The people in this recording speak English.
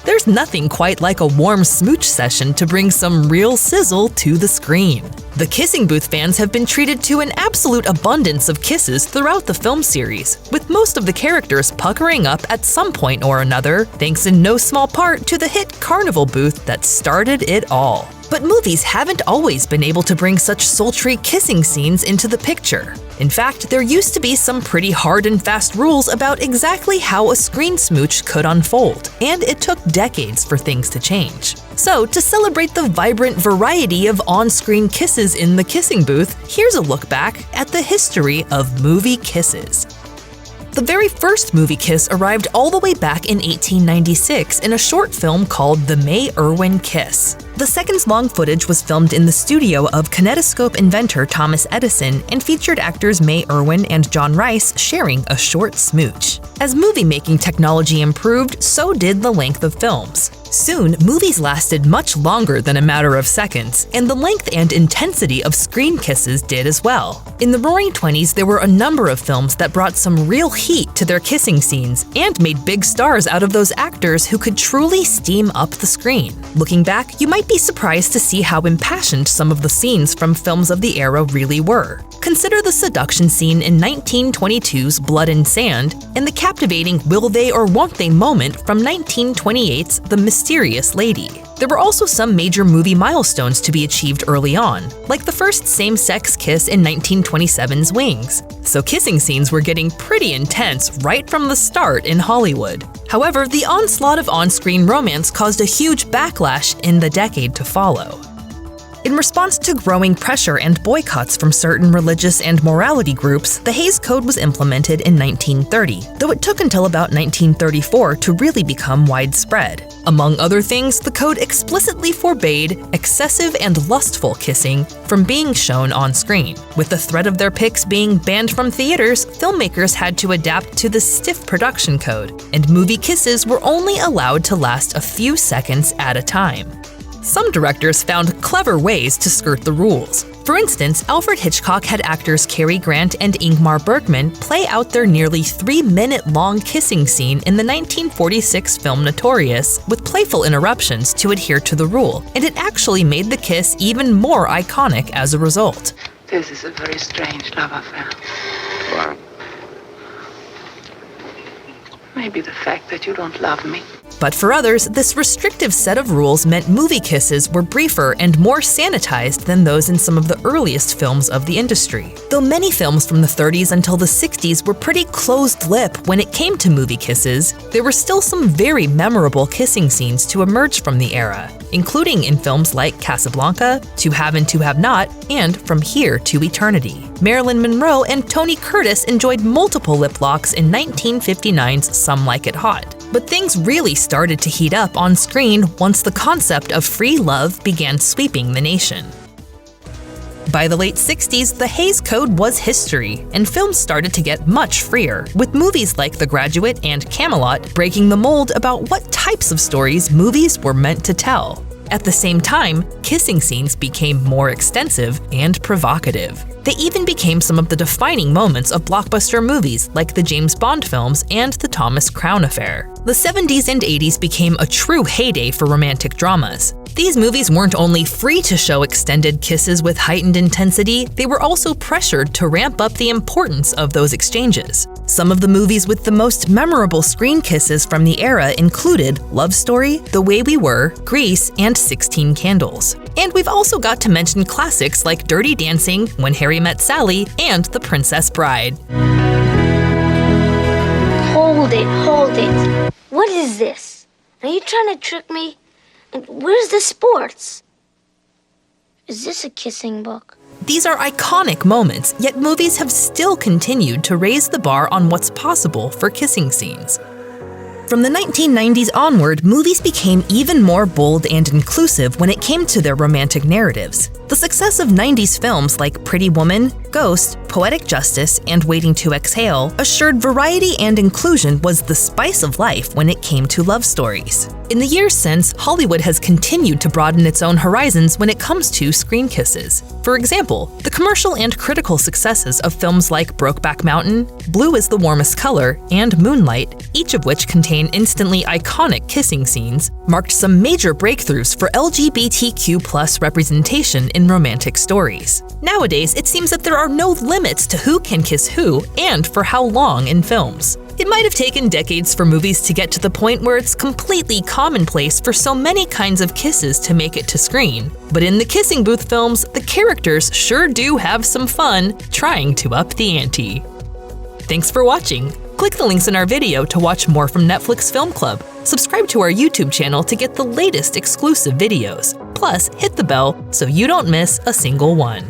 There's nothing quite like a warm smooch session to bring some real sizzle to the screen. The Kissing Booth fans have been treated to an absolute abundance of kisses throughout the film series, with most of the characters puckering up at some point or another, thanks in no small part to the hit Carnival booth that started it all. But movies haven't always been able to bring such sultry kissing scenes into the picture. In fact, there used to be some pretty hard and fast rules about exactly how a screen smooch could unfold, and it took decades for things to change. So, to celebrate the vibrant variety of on-screen kisses in the Kissing Booth, here's a look back at the history of movie kisses. The very first movie kiss arrived all the way back in 1896 in a short film called The May Irwin Kiss. The seconds-long footage was filmed in the studio of kinetoscope inventor Thomas Edison and featured actors May Irwin and John Rice sharing a short smooch. As movie-making technology improved, so did the length of films. Soon, movies lasted much longer than a matter of seconds, and the length and intensity of screen kisses did as well. In the Roaring '20s, there were a number of films that brought some real heat to their kissing scenes and made big stars out of those actors who could truly steam up the screen. Looking back, you might be surprised to see how impassioned some of the scenes from films of the era really were. Consider the seduction scene in 1922's Blood and Sand and the captivating will they or won't they moment from 1928's The Mysterious Lady. There were also some major movie milestones to be achieved early on, like the first same-sex kiss in 1927's Wings. So kissing scenes were getting pretty intense right from the start in Hollywood. However, the onslaught of on-screen romance caused a huge backlash in the decade to follow. In response to growing pressure and boycotts from certain religious and morality groups, the Hays Code was implemented in 1930, though it took until about 1934 to really become widespread. Among other things, the code explicitly forbade excessive and lustful kissing from being shown on screen. With the threat of their pics being banned from theaters, filmmakers had to adapt to the stiff production code, and movie kisses were only allowed to last a few seconds at a time. Some directors found clever ways to skirt the rules. For instance, Alfred Hitchcock had actors Cary Grant and Ingmar Bergman play out their nearly 3-minute-long kissing scene in the 1946 film Notorious with playful interruptions to adhere to the rule, and it actually made the kiss even more iconic as a result. This is a very strange love affair. Why? Maybe the fact that you don't love me. But for others, this restrictive set of rules meant movie kisses were briefer and more sanitized than those in some of the earliest films of the industry. Though many films from the 30s until the 60s were pretty closed-lip when it came to movie kisses, there were still some very memorable kissing scenes to emerge from the era, including in films like Casablanca, To Have and to Have Not, and From Here to Eternity. Marilyn Monroe and Tony Curtis enjoyed multiple lip locks in 1959's Some Like It Hot. But things really started to heat up on screen once the concept of free love began sweeping the nation. By the late 60s, the Hays Code was history, and films started to get much freer, with movies like The Graduate and Camelot breaking the mold about what types of stories movies were meant to tell. At the same time, kissing scenes became more extensive and provocative. They even became some of the defining moments of blockbuster movies like the James Bond films and the Thomas Crown Affair. The 70s and 80s became a true heyday for romantic dramas. These movies weren't only free to show extended kisses with heightened intensity, they were also pressured to ramp up the importance of those exchanges. Some of the movies with the most memorable screen kisses from the era included Love Story, The Way We Were, Grease, and 16 Candles. And we've also got to mention classics like Dirty Dancing, When Harry Met Sally, and The Princess Bride. Hold it. What is this? Are you trying to trick me? Where's the sports? Is this a kissing book? These are iconic moments, yet movies have still continued to raise the bar on what's possible for kissing scenes. From the 1990s onward, movies became even more bold and inclusive when it came to their romantic narratives. The success of 90s films like Pretty Woman, Ghost, Poetic Justice, and Waiting to Exhale assured variety and inclusion was the spice of life when it came to love stories. In the years since, Hollywood has continued to broaden its own horizons when it comes to screen kisses. For example, the commercial and critical successes of films like Brokeback Mountain, Blue is the Warmest Color, and Moonlight, each of which contain instantly iconic kissing scenes, marked some major breakthroughs for LGBTQ+ representation in romantic stories. Nowadays, it seems that there are no limits to who can kiss who and for how long in films. It might have taken decades for movies to get to the point where it's completely commonplace for so many kinds of kisses to make it to screen. But in the Kissing Booth films, the characters sure do have some fun trying to up the ante. Thanks for watching. Click the links in our video to watch more from Netflix Film Club. Subscribe to our YouTube channel to get the latest exclusive videos. Plus, hit the bell so you don't miss a single one.